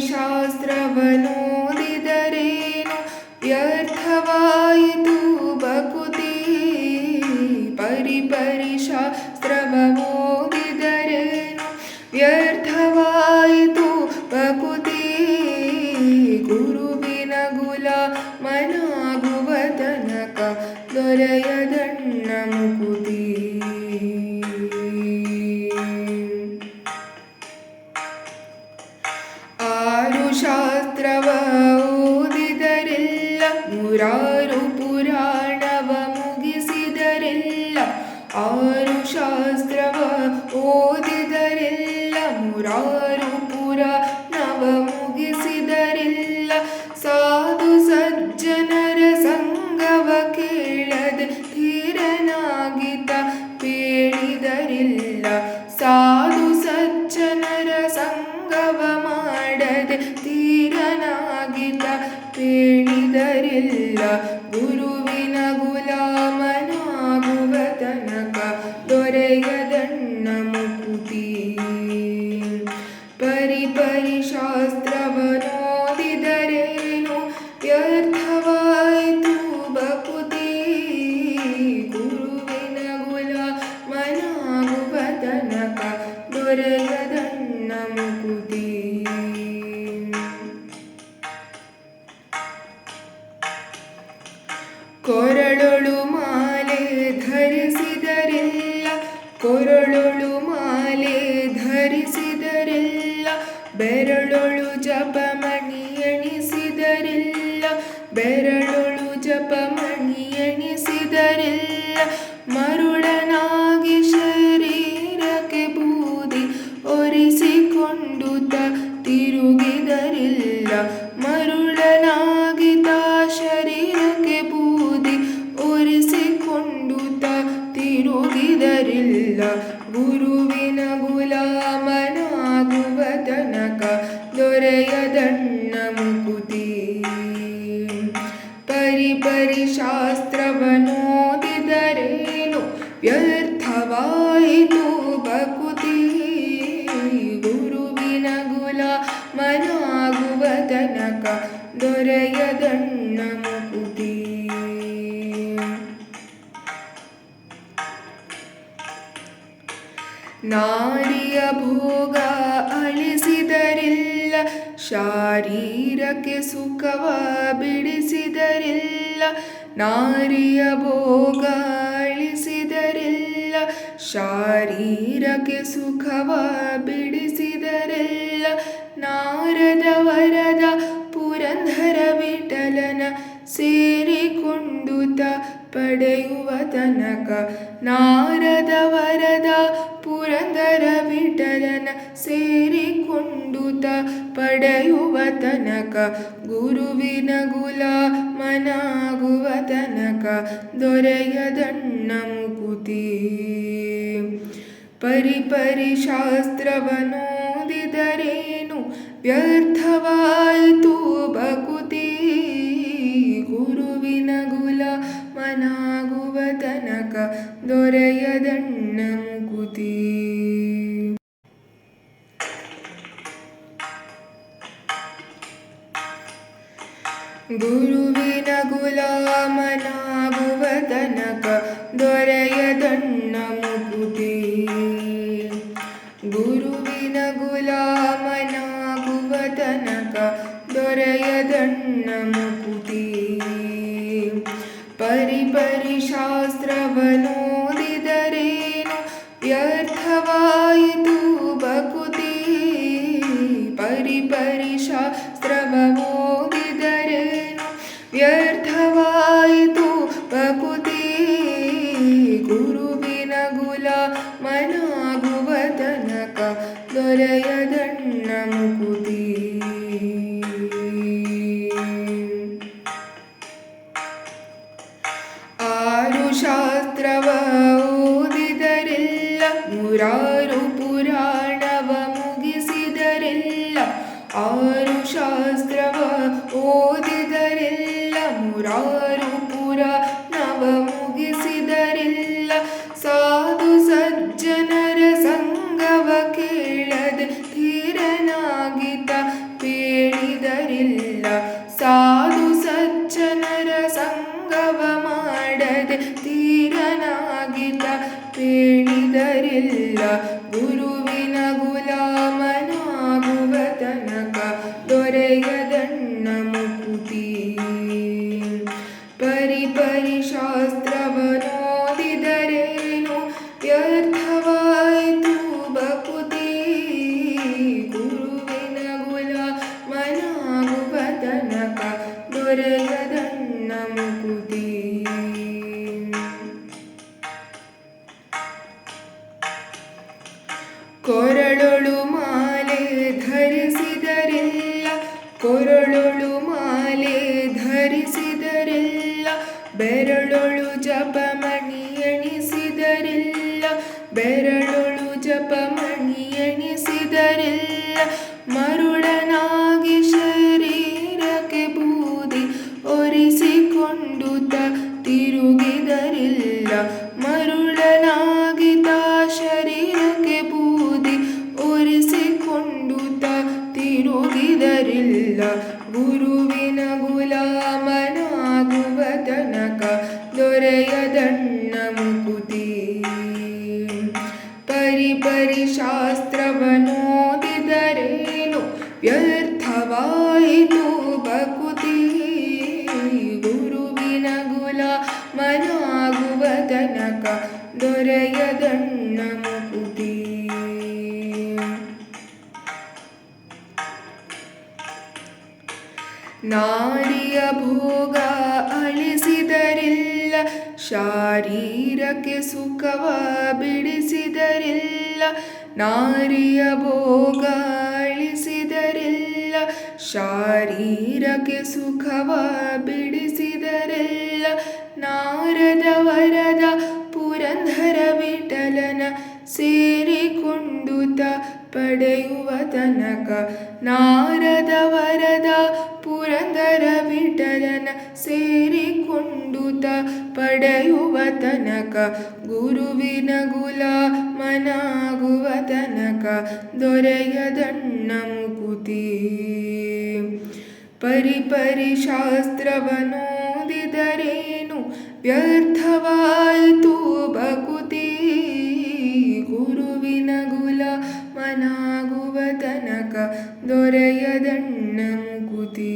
ಶಾಸ್ತ್ರವನೋದಿದರೇನು ವ್ಯರ್ಥವಾಯಿತು ಭಕುತಿ. ಪರಿಪರಿ ಶಾಸ್ತ್ರವ ಓದಿದರೇನು ವ್ಯರ್ಥವಾಯಿತು ಭಕುತಿ. ಗುರುವಿನ ಗುಲಾಮನಾಗುವ ತನಕ ದೊರೆಯದಣ್ಣ ಮುಕುತಿ. ಆರು ಶಾಸ್ತ್ರವ ಓದಿದರೆಲ್ಲ ನೂರಾರು ಪುರಾಣವ ಮುಗಿಸಿದರೆಲ್ಲ. ಆರು ಶಾಸ್ತ್ರವ ಓದಿದರೆಲ್ಲ ನೂರಾರು ಪುರಾಣವ ಮುಗಿಸಿದರೆಲ್ಲ. ಸಾಧು ಸಜ್ಜನರ ಸಂಗವ ಕೇಳದೆ ಧೀರನಾಗಿತ ಬೇಡಿದರಿಲ್ಲ. ಸಾಧು ಸಜ್ಜನರ ಸಂಗವ ಮಾಡದೆ ಧೀರನಾಗಿತ ಬೇಡಿದರಿಲ್ಲ. ಗುರುವಿನ ಗುಲಾಮನಾಗುವ ತನಕ ದೊರೆಯದಣ್ಣ ಮುಕುತಿ. ಪರಿಪರಿ ಶಾಸ್ತ್ರವನೋದಿದರೇನು ವ್ಯರ್ಥವಾಯಿತು ಭಕುತಿ. ಗುರುವಿನ ಗುಲಾಮನಾಗುವ ತನಕ ದೊರೆಯದಣ್ಣ ಮುಕುತಿ. ಕೊರಳೊಳು ಮಾಲೆ ಧರಿಸಿದರೆಲ್ಲ ಕೊರಳೊಳು ಮಾಲೆ ಧರಿಸಿದರೆಲ್ಲ. ಬೆರಳೊಳು ಜಪಮಣಿ ಎಣಿಸಿದರೆಲ್ಲ ಬೆರಳೊಳು ಜಪಮಣಿ ಎಣಿಸಿದರೆಲ್ಲ. ಮರುಳನಾಗಿ ಶರೀರಕ್ಕೆ ಬೂದಿ ಒರೆಸಿಕೊಂಡುತ್ತ ತಿರುಗಿದರಿಲ್ಲ. ಮರುಳನಾಗಿ ತಾ ಶರೀರಕ್ಕೆ ಬೂದಿ ಒರೆಸಿಕೊಂಡುತ್ತ ತಿರುಗಿದರಿಲ್ಲ. ಗುರುವಿನ ಗುಲಾಮನಾಗುವ ತನಕ ದೊರೆಯದಣ್ಣ ಮುಕುತಿ. ಪರಿಪರಿ ಶಾಸ್ತ್ರವನೋದಿದರೇನು ವ್ಯರ್ಥವಾಯಿತು ಭಕುತಿ. ಗುರುವಿನ ಗುಲಾಮನಾಗುವ ತನಕ ದೊರೆಯದಣ್ಣ ಮುಕುತಿ. ನಾರಿಯ ಭೋಗ ಅಳಿಸಿದರಿಲ್ಲ ಶಾರೀರಕ್ಕೆ ಸುಖವ ಬಿಡಿಸಿದರಿಲ್ಲ. ನಾರಿಯ ಭೋಗ ಅಳಿಸಿದರಿಲ್ಲ ಶಾರೀರಕ್ಕೆ ಸುಖವ ಬಿಡಿಸಿದರಿಲ್ಲ. ನಾರದ ವರದ ಪುರಂದರ ವಿಠಲನ ಸೇರಿಕೊಂಡುತ್ತ ಪಡೆಯುವ ತನಕ. ನಾರದ ವರದ ಪುರಂದರ ವಿಠಲನ ಸೇರಿಕೊಂಡುತ್ತ ಪಡೆಯುವ ತನಕ. ಗುರುವಿನ ಗುಲಾಮನಾಗುವ ತನಕ ದೊರೆಯದಣ್ಣ ಮುಕುತಿ. ಪರಿಪರಿ ಶಾಸ್ತ್ರವನೋದಿದರೇನು ವ್ಯರ್ಥವಾಯಿತು ಭಕುತಿ. ಗುರುವಿನ ಗುಲಾಮನಾಗುವ ತನಕ ದೊರೆಯದಣ್ಣ ಮುಕುತಿ. ಗುರುವಿನ ಗುಲಾಮನಾಗುವ ತನಕ ದೊರೆಯದಣ್ಣ ಮುಕುತಿ. ಗುರುವಿನ ಗುಲಾಮನಾಗುವ ತನಕ ದೊರೆಯದಣ್ಣ ಮುಕುತಿ. ಪರಿಪರಿ ಶಾಸ್ತ್ರವನೋದಿದರೇನು ವ್ಯರ್ಥವಾಯಿತು ಭಕುತಿ. ಪರಿಪರಿ ಶಾಸ್ತ್ರವ ಓದಿದರೇನು ವ್ಯರ್ಥವಾಯಿತು ಭಕುತಿ. ಗುರುವಿನ ಗುಲಾಮನಾಗುವ ತನಕ ದೊರೆಯದಣ್ಣ ಮುಕುತಿ. ಆರು ಶಾಸ್ತ್ರವ ಓದಿದರೆಲ್ಲ ನೂರಾರು ಪುರಾಣವ ಮುಗಿಸಿದರೆಲ್ಲ. ಆರು ಶಾಸ್ತ್ರವ ಓದಿದರೆಲ್ಲ ನೂರಾರು ಪುರಾಣವ ಮುಗಿಸಿದರೆಲ್ಲ. ಸಾಧು ಸಜ್ಜನರ ಸಂಗವ ಕೇಳದೆ ಧೀರನಾಗಿತ ದೊರೆಯದಣ್ಣ ಮುಕುತಿ. ಕೊರಳೊಳು ಮಾಲೆ ಧರಿಸಿದರಿಲ್ಲ, ಕೊರಳೊಳು ಮಾಲೆ ಧರಿಸಿದರಿಲ್ಲ, ಬೆರಳೊಳು ಜಪಮಣಿ ಎಣಿಸಿದರಿಲ್ಲ, ಬೆರಳೊಳು ಜಪಮಣಿ ಎಣಿಸಿದರಿಲ್ಲ, ಮರುಳನಾಗಿ ಶರೀರಕ್ಕೆ ಬೂದಿ ಒರಿಸಿಕೊಂಡುತ್ತ ತಿರುಗಿದರಿಲ್ಲ, ಮರುಳನಾಗಿ ತಾ ಶರೀರಕ್ಕೆ ಬೂದಿ ಒರಿಸಿಕೊಂಡುತ್ತ ತಿರುಗಿದರಿಲ್ಲ, ಗುರುವಿನ ಗುಲಾಮನಾಗುವ ತನಕ ದೊರೆಯದಣ್ಣ ಮುಕುತಿ. ಪರಿಪರಿ ಶಾಸ್ತ್ರವನ್ನೋದಿದರೇನು ವ್ಯರ್ಥವಾಯಿತು ಭಕುತಿ, ಗುರುವಿನ ಗುಲಾಮನಾಗುವ ತನಕ ದೊರೆಯದಣ್ಣ ಮುಕುತಿ. ನಾರಿಯ ಭೋಗ ಅಳಿಸಿದರಿಲ್ಲ, ಶಾರೀರಕ್ಕೆ ಸುಖವ ಬಿಡಿಸಿದರಿಲ್ಲ, ನಾರಿಯ ಭೋಗ ಅಳಿಸಿದರಿಲ್ಲ, ಶಾರೀರಕ್ಕೆ ಸುಖವ ಬಿಡಿಸಿದರಿಲ್ಲ, ನಾರದ ವರದ ಪುರಂದರ ವಿಠಲನ ಸೇರಿಕೊಂಡುತ್ತ ಪಡೆಯುವ ತನಕ, ನಾರದ ವರದ ಪುರಂದರ ವಿಠಲನ ಸೇರಿಕೊಂಡುತ್ತ ಪಡೆಯುವ ತನಕ, ಗುರುವಿನ ಗುಲಾಮನಾಗುವ ತನಕ ದೊರೆಯದಣ್ಣ ಮುಕುತಿ. ಪರಿಪರಿ ಶಾಸ್ತ್ರವನ್ನೋದಿದರೇನು ವ್ಯರ್ಥವಾಯಿತು ಭಕುತಿ, ಗುರುವಿನ ಗುಲಾಮನಾಗುವ ತನಕ ದೊರೆಯದಣ್ಣ ಮುಕುತಿ.